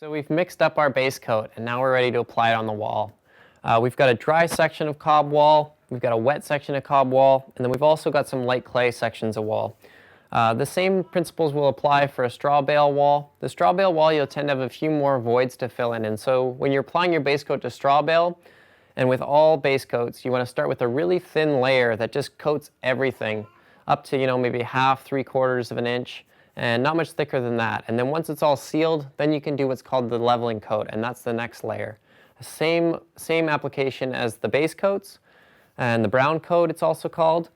So we've mixed up our base coat and now we're ready to apply it on the wall. We've got a dry section of cob wall, we've got a wet section of cob wall, and then we've also got some light clay sections of wall. The same principles will apply for a straw bale wall. The straw bale wall, you'll tend to have a few more voids to fill in, and so when you're applying your base coat to straw bale, and with all base coats, you want to start with a really thin layer that just coats everything up to, maybe half, 3/4 of an inch, and not much thicker than that. And then once it's all sealed, then you can do what's called the leveling coat, and that's the next layer. Same application as the base coats, and the brown coat it's also called.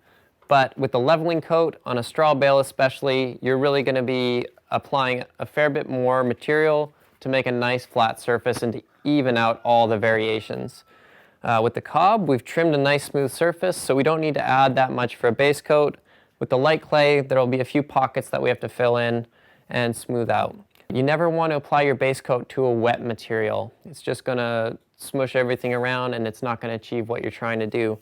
But with the leveling coat, on a straw bale especially, you're really going to be applying a fair bit more material to make a nice flat surface and to even out all the variations. With the cob, we've trimmed a nice smooth surface, so we don't need to add that much for a base coat. With the light clay, there will be a few pockets that we have to fill in and smooth out. You never want to apply your base coat to a wet material. It's just going to smush everything around and it's not going to achieve what you're trying to do.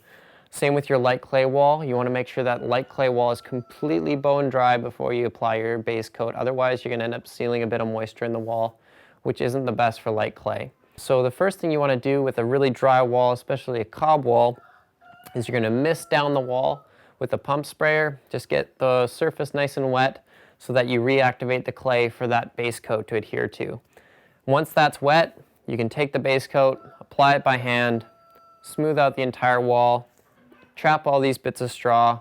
Same with your light clay wall. You want to make sure that light clay wall is completely bone dry before you apply your base coat. Otherwise, you're going to end up sealing a bit of moisture in the wall, which isn't the best for light clay. So the first thing you want to do with a really dry wall, especially a cob wall, is you're going to mist down the wall with a pump sprayer. Just get the surface nice and wet so that you reactivate the clay for that base coat to adhere to. Once that's wet, you can take the base coat, apply it by hand, smooth out the entire wall, trap all these bits of straw,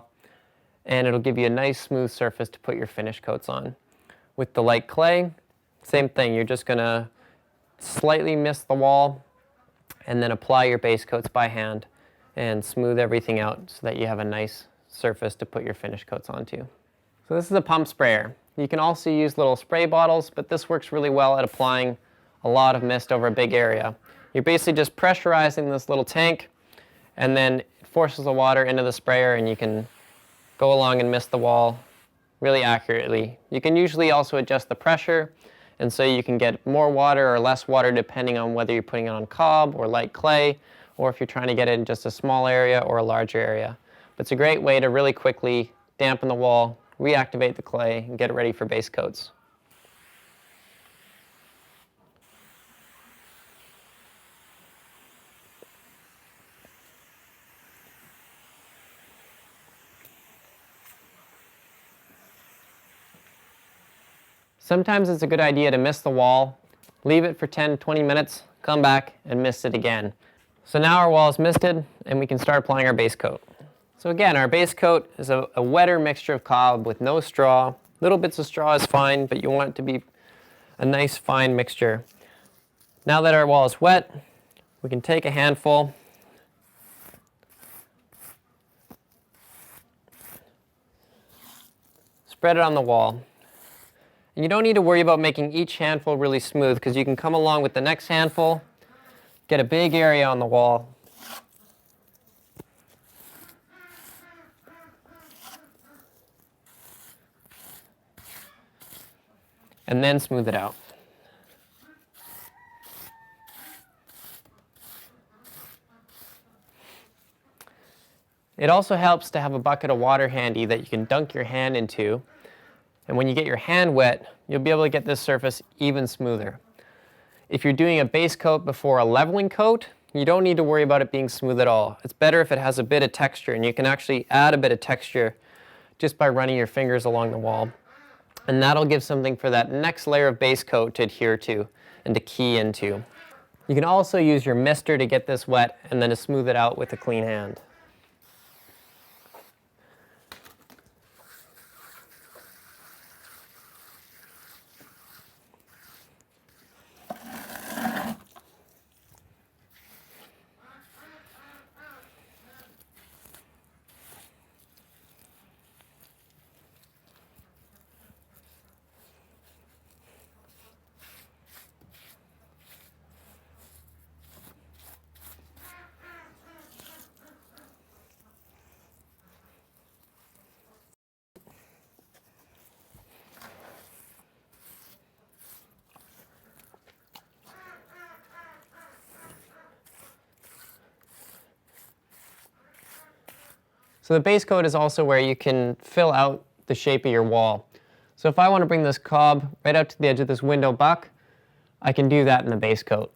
and it'll give you a nice smooth surface to put your finish coats on. With the light clay, same thing. You're just going to slightly mist the wall and then apply your base coats by hand and smooth everything out so that you have a nice surface to put your finish coats onto. So this is a pump sprayer. You can also use little spray bottles, but this works really well at applying a lot of mist over a big area. You're basically just pressurizing this little tank and then it forces the water into the sprayer and you can go along and mist the wall really accurately. You can usually also adjust the pressure, and so you can get more water or less water depending on whether you're putting it on cob or light clay, or if you're trying to get it in just a small area or a larger area. But it's a great way to really quickly dampen the wall, reactivate the clay, and get it ready for base coats. Sometimes it's a good idea to mist the wall, leave it for 10-20 minutes, come back and mist it again. So now our wall is misted and we can start applying our base coat. So again, our base coat is a wetter mixture of cob with no straw. Little bits of straw is fine, but you want it to be a nice fine mixture. Now that our wall is wet, we can take a handful, spread it on the wall. And you don't need to worry about making each handful really smooth because you can come along with the next handful, get a big area on the wall, and then smooth it out. It also helps to have a bucket of water handy that you can dunk your hand into, and when you get your hand wet, you'll be able to get this surface even smoother. If you're doing a base coat before a leveling coat, you don't need to worry about it being smooth at all. It's better if it has a bit of texture, and you can actually add a bit of texture just by running your fingers along the wall. And that'll give something for that next layer of base coat to adhere to and to key into. You can also use your mister to get this wet and then to smooth it out with a clean hand. So the base coat is also where you can fill out the shape of your wall. So if I want to bring this cob right out to the edge of this window buck, I can do that in the base coat.